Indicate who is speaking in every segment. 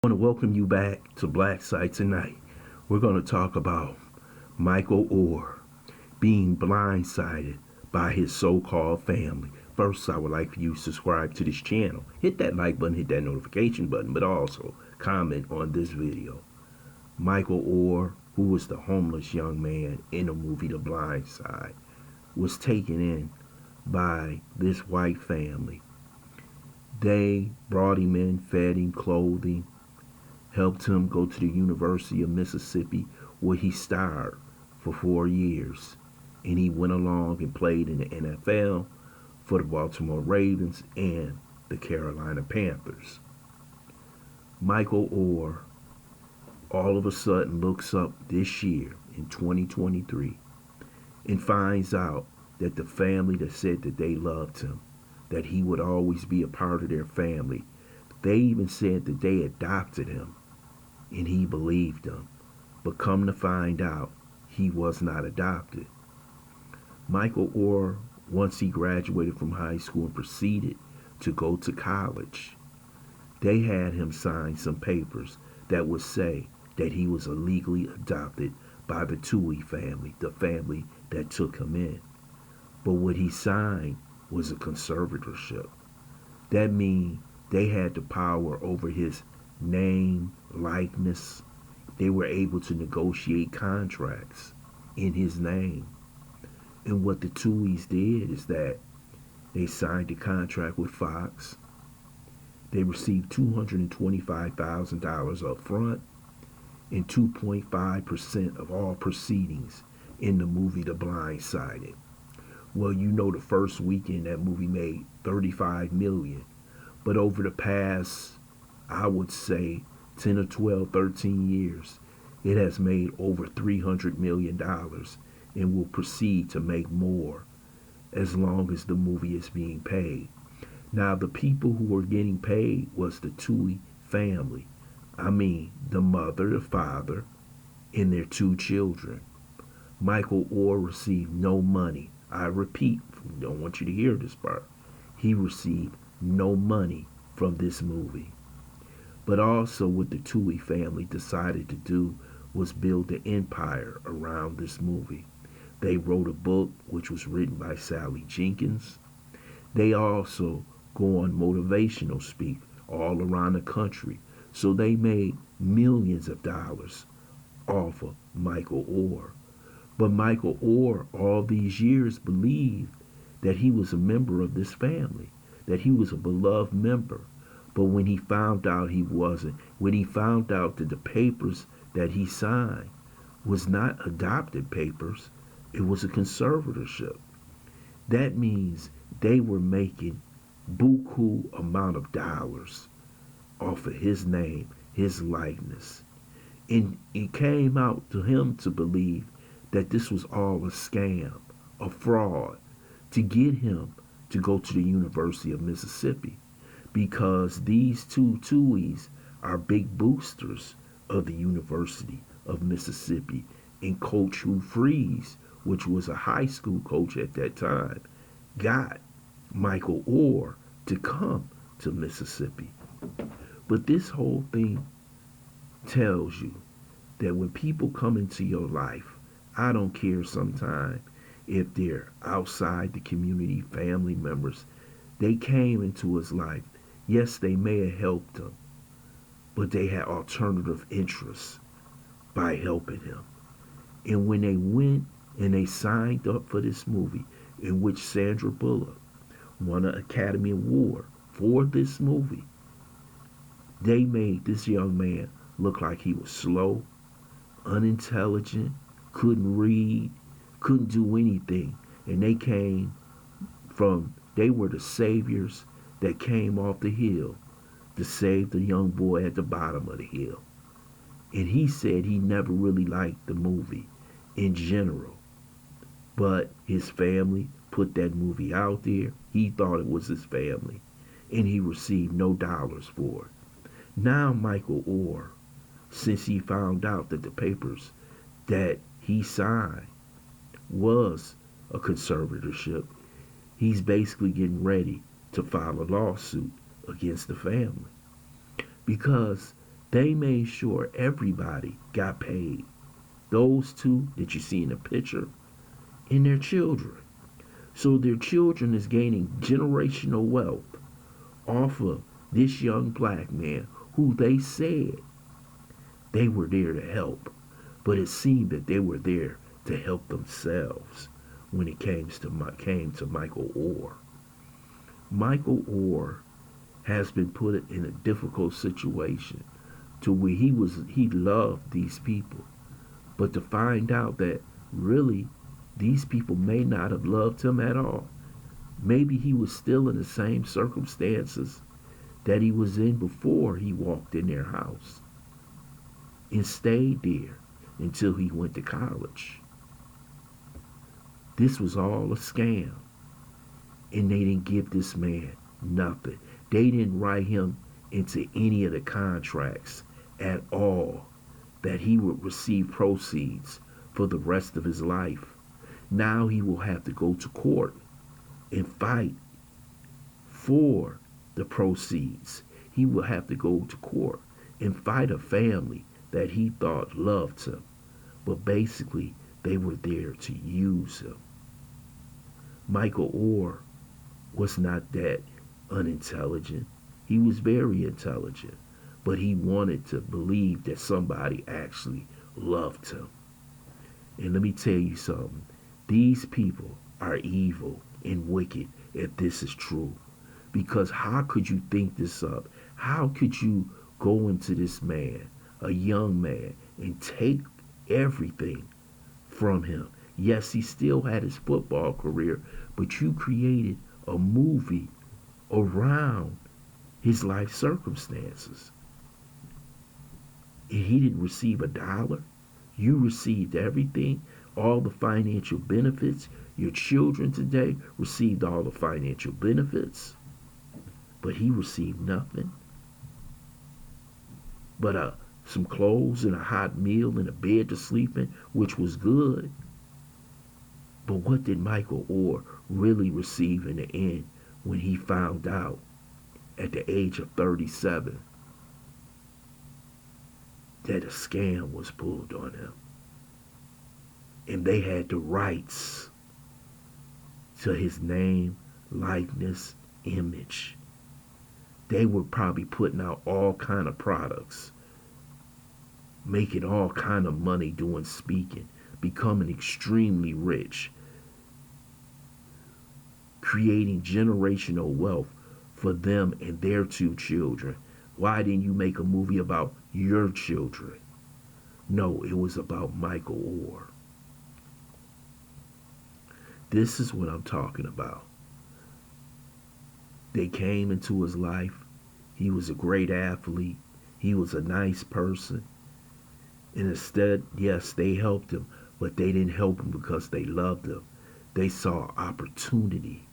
Speaker 1: I want to welcome you back to BLACKSITE tonight. We're going to talk about Michael Oher being blindsided by his so-called family. First, I would like for you to subscribe to this channel. Hit that like button, hit that notification button, but also comment on this video. Michael Oher, who was the homeless young man in the movie The Blind Side, was taken in by this white family. They brought him in, fed him, clothing, helped him go to the University of Mississippi, where he starred for 4 years. And he went along and played in the NFL for the Baltimore Ravens and the Carolina Panthers. Michael Oher all of a sudden looks up this year in 2023 and finds out that the family that said that they loved him, that he would always be a part of their family, they even said that they adopted him, and he believed them. But come to find out, he was not adopted. Michael Oher, once he graduated from high school and proceeded to go to college, they had him sign some papers that would say that he was illegally adopted by the Tuohys family, the family that took him in. But what he signed was a conservatorship. That means they had the power over his name, likeness. They were able to negotiate contracts in his name. And what the Tuohys did is that they signed a contract with Fox. They received $225,000 up front and 2.5% of all proceedings in the movie The Blind Side. Well, you know, the first weekend that movie made $35 million. But over the past, I would say, 10 or 12, 13 years, it has made over $300 million and will proceed to make more as long as the movie is being paid. Now, the people who were getting paid was the Tuohys family. I mean, the mother, the father, and their 2 children. Michael Oher received no money. I repeat, I don't want you to hear this part. He received no money from this movie. But also what the Tuohys family decided to do was build an empire around this movie. They wrote a book which was written by Sally Jenkins. They also go on motivational speak all around the country. So they made millions of dollars off of Michael Oher. But Michael Oher all these years believed that he was a member of this family, that he was a beloved member. But when he found out he wasn't, when he found out that the papers that he signed was not adopted papers, it was a conservatorship. That means they were making buku amount of dollars off of his name, his likeness. And it came out to him to believe that this was all a scam, a fraud, to get him to go to the University of Mississippi, because these 2 Tuohys are big boosters of the University of Mississippi. And Coach Hugh Freeze, which was a high school coach at that time, got Michael Oher to come to Mississippi. But this whole thing tells you that when people come into your life, I don't care sometimes if they're outside the community, family members, they came into his life. Yes, they may have helped him, but they had alternative interests by helping him. And when they went and they signed up for this movie, in which Sandra Bullock won an Academy Award for this movie, they made this young man look like he was slow, unintelligent, couldn't read, couldn't do anything. And they were the saviors that came off the hill to save the young boy at the bottom of the hill. And he said he never really liked the movie in general. But his family put that movie out there. He thought it was his family. And he received no dollars for it. Now Michael Oher, since he found out that the papers that he signed was a conservatorship, he's basically getting ready to file a lawsuit against the family. Because They made sure everybody got paid. Those two that you see in the picture and their children. So their children is gaining generational wealth off of this young black man who they said they were there to help. But it seemed that they were there to help themselves when it came to Michael Oher. Michael Oher has been put in a difficult situation to where he loved these people. But to find out that really these people may not have loved him at all. Maybe he was still in the same circumstances that he was in before he walked in their house and stayed there until he went to college. This was all a scam. And they didn't give this man nothing. They didn't write him into any of the contracts at all that he would receive proceeds for the rest of his life. Now he will have to go to court and fight for the proceeds. He will have to go to court and fight a family that he thought loved him. But basically, they were there to use him. Michael Oher was not that unintelligent. He was very intelligent, but he wanted to believe that somebody actually loved him. And let me tell you something. These people are evil and wicked if this is true. Because how could you think this up? How could you go into this man, a young man, and take everything from him? Yes, he still had his football career, but you created a movie around his life circumstances. And he didn't receive a dollar. You received everything, all the financial benefits. Your children today received all the financial benefits, but he received nothing but some clothes and a hot meal and a bed to sleep in, which was good. But what did Michael Oher really receive in the end when he found out at the age of 37 that a scam was pulled on him? And they had the rights to his name, likeness, image. They were probably putting out all kind of products, making all kind of money doing speaking, becoming extremely rich, creating generational wealth for them and their two children. Why didn't you make a movie about your children? No, it was about Michael Oher. This is what I'm talking about. They came into his life. He was a great athlete. He was a nice person. And instead, yes, they helped him, but they didn't help him because they loved him. They saw opportunity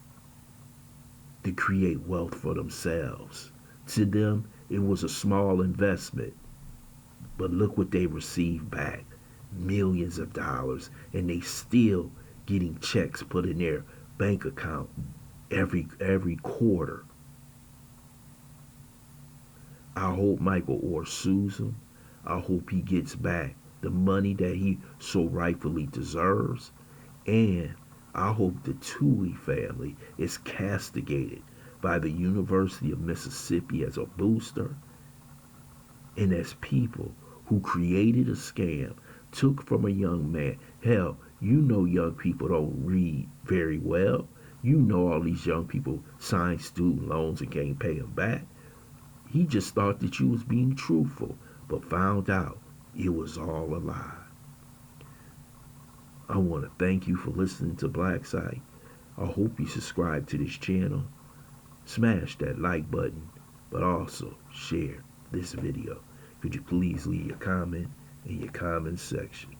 Speaker 1: to create wealth for themselves. To them, it was a small investment. But look what they received back. Millions of dollars. And they still getting checks put in their bank account every quarter. I hope Michael Oher sues him. I hope he gets back the money that he so rightfully deserves. And I hope the Tuohys family is castigated by the University of Mississippi as a booster and as people who created a scam, took from a young man. Hell, you know young people don't read very well. You know all these young people sign student loans and can't pay them back. He just thought that you was being truthful, but found out it was all a lie. I want to thank you for listening to BLACKSITE. I hope you subscribe to this channel. Smash that like button, but also share this video. Could you please leave your comment in your comment section?